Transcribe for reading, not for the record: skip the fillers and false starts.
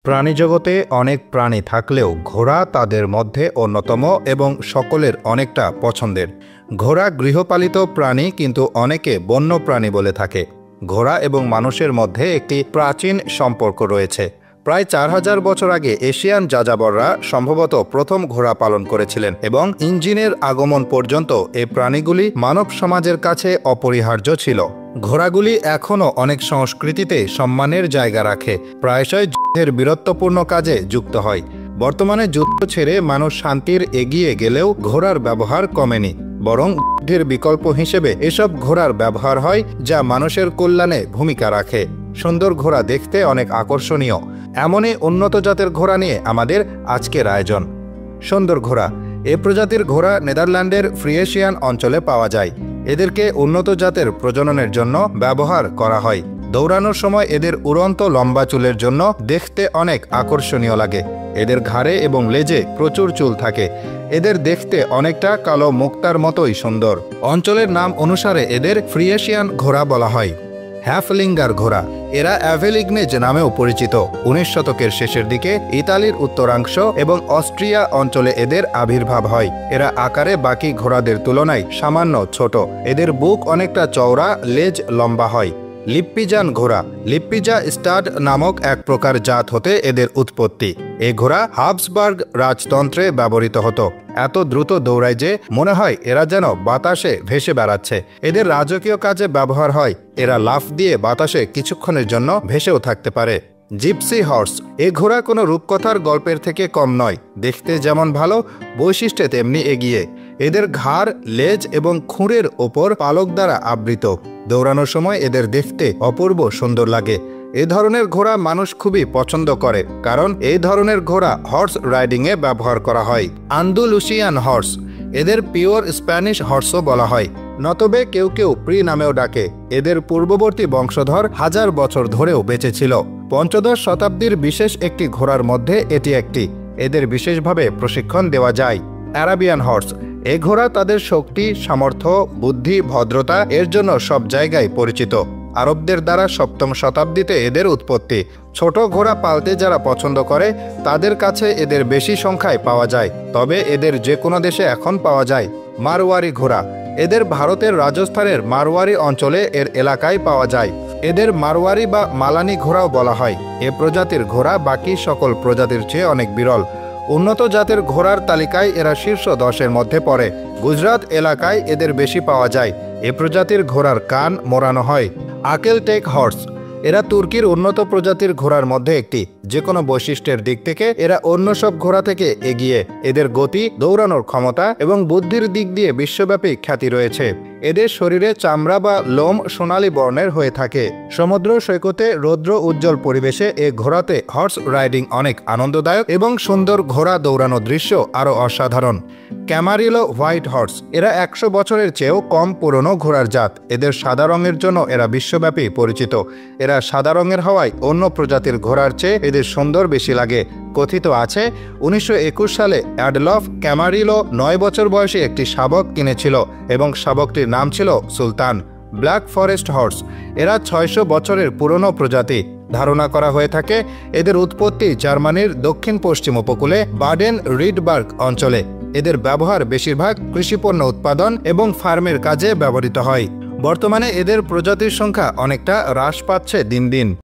প্রাণীজগতে অনেক প্রাণী থাকলেও ঘোড়া তাদের মধ্যে অন্যতম এবং সকলের অনেকটা পছন্দের। ঘোড়া গৃহপালিত প্রাণী, কিন্তু অনেকে বন্য প্রাণী বলে থাকে। ঘোড়া এবং মানুষের মধ্যে একটি প্রাচীন সম্পর্ক রয়েছে। প্রায় 4000 বছর আগে এশিয়ান যাযাবররা সম্ভবত প্রথম ঘোড়া পালন করেছিলেন এবং ইঞ্জিনের আগমন পর্যন্ত এই প্রাণীগুলি মানব সমাজের কাছে অপরিহার্য ছিল। ঘোড়াগুলি এখনও অনেক সংস্কৃতিতে সম্মানের জায়গা রাখে, প্রায়শই যুদ্ধের বীরত্বপূর্ণ কাজে যুক্ত হয়। বর্তমানে যুদ্ধ ছেড়ে মানুষ শান্তির এগিয়ে গেলেও ঘোড়ার ব্যবহার কমেনি, বরং যুদ্ধের বিকল্প হিসেবে এসব ঘোড়ার ব্যবহার হয় যা মানুষের কল্যাণে ভূমিকা রাখে। সুন্দর ঘোড়া দেখতে অনেক আকর্ষণীয়, এমনই উন্নত জাতের ঘোড়া নিয়ে আমাদের আজকের আয়োজন। সুন্দর ঘোড়া। এ প্রজাতির ঘোড়া নেদারল্যান্ডের ফ্রিয়েশিয়ান অঞ্চলে পাওয়া যায়। এদেরকে উন্নত জাতের প্রজননের জন্য ব্যবহার করা হয়। দৌড়ানোর সময় এদের উড়ন্ত লম্বা চুলের জন্য দেখতে অনেক আকর্ষণীয় লাগে। এদের ঘাড়ে এবং লেজে প্রচুর চুল থাকে। এদের দেখতে অনেকটা কালো মুক্তার মতোই সুন্দর। অঞ্চলের নাম অনুসারে এদের ফ্রিয়েশিয়ান ঘোড়া বলা হয়। হ্যাফলিঙ্গার ঘোড়া। এরা অ্যাভেলিগনেজ নামেও পরিচিত। 19 শতকের শেষের দিকে ইতালির উত্তরাংশ এবং অস্ট্রিয়া অঞ্চলে এদের আবির্ভাব হয়। এরা আকারে বাকি ঘোড়াদের তুলনায় সামান্য ছোট। এদের বুক অনেকটা চওড়া, লেজ লম্বা হয়। লিপ্পিজান ঘোড়া। লিপ্পিজা স্টাড নামক এক প্রকার জাত হতে এদের উৎপত্তি। এই ঘোড়া হাবসবার্গ রাজতন্ত্রে ব্যবহৃত হতো। এত দ্রুত দৌড়ায় যে মনে হয় এরা যেন বাতাসে ভেসে বেড়াচ্ছে। এদের রাজকীয় কাজে ব্যবহার হয়। এরা লাফ দিয়ে বাতাসে কিছুক্ষণের জন্য ভেসেও থাকতে পারে। Gypsy horse. এ ঘোড়া কোনো রূপকথার গল্পের থেকে কম নয়। দেখতে যেমন ভালো, বৈশিষ্ট্যে তেমনি এগিয়ে। এদের ঘাড়, লেজ এবং খুঁড়ের ওপর পালক দ্বারা আবৃত। দৌড়ানোর সময় এদের দেখতে অপূর্ব সুন্দর লাগে। এ ধরনের ঘোড়া মানুষ খুবই পছন্দ করে, কারণ এই ধরনের ঘোড়া হর্স রাইডিংয়ে ব্যবহার করা হয়। Andalusian horse. এদের পিওর স্প্যানিশ হর্সও বলা হয়, নতবে কেউ কেউ প্রি নামেও ডাকে। এদের পূর্ববর্তী বংশধর 1000 বছর ধরেও বেঁচে ছিল। 15 শতাব্দীর বিশেষ একটি ঘোড়ার মধ্যে এটি একটি। এদের বিশেষভাবে প্রশিক্ষণ দেওয়া যায়। Arabian horse. এ ঘোড়া তাদের শক্তি, সামর্থ্য, বুদ্ধি, ভদ্রতা এর জন্য সব জায়গায় পরিচিত। আরবদের দ্বারা 7ম শতাব্দীতে এদের উৎপত্তি। ছোট ঘোড়া পালতে যারা পছন্দ করে তাদের কাছে এদের বেশি সংখ্যায় পাওয়া যায়, তবে এদের যে কোনো দেশে এখন পাওয়া যায়। মারওয়ারি ঘোড়া। এদের ভারতের রাজস্থানের মারওয়ারি অঞ্চলে এর এলাকায় পাওয়া যায়। এদের মারওয়ারি বা মালানি ঘোড়াও বলা হয়। এ প্রজাতির ঘোড়া বাকি সকল প্রজাতির চেয়ে অনেক বিরল। উন্নত জাতের ঘোড়ার তালিকায় এরা শীর্ষ 10-এর মধ্যে পড়ে। গুজরাট এলাকায় এদের বেশি পাওয়া যায়। এ প্রজাতির ঘোড়ার কান মোড়ানো হয়। আকেলটেক হর্স। এরা তুর্কির উন্নত প্রজাতির ঘোড়ার মধ্যে একটি। যে কোনো বৈশিষ্ট্যের দিক থেকে এরা অন্য সব ঘোড়া থেকে এগিয়ে। এদের গতি, দৌড়ানোর ক্ষমতা এবং বুদ্ধির দিক দিয়ে বিশ্বব্যাপী খ্যাতি রয়েছে। এদের শরীরে চামড়া বা লোম সোনালী বর্ণের হয়ে থাকে। সমুদ্র সৈকতে রৌদ্র উজ্জ্বল পরিবেশে এ ঘোড়াতে হর্স রাইডিং অনেক আনন্দদায়ক এবং সুন্দর। ঘোড়া দৌড়ানোর দৃশ্য আরও অসাধারণ। ক্যামারিলো হোয়াইট হর্স। এরা 100 বছরের চেয়েও কম পুরনো ঘোড়ার জাত। এদের সাদা রঙের জন্য এরা বিশ্বব্যাপী পরিচিত। এরা সাদা রঙের হওয়ায় অন্য প্রজাতির ঘোড়ার চেয়ে এদের সুন্দর বেশি লাগে। কথিত আছে 1921 সালে অ্যাডলফ ক্যামারিলো 9 বছর বয়সে একটি শাবক কিনেছিল এবং শাবকটির নাম ছিল সুলতান। Black forest horse. এরা 600 বছরের পুরনো প্রজাতি। ধারণা করা হয়ে থাকে এদের উৎপত্তি জার্মানির দক্ষিণ পশ্চিম উপকূলে বাডেন রিডবার্গ অঞ্চলে। এদের ব্যবহার বেশিরভাগ কৃষিপণ্য উৎপাদন এবং ফার্মের কাজে ব্যবহৃত হয়। বর্তমানে এদের প্রজাতির সংখ্যা অনেকটা হ্রাস পাচ্ছে দিন দিন।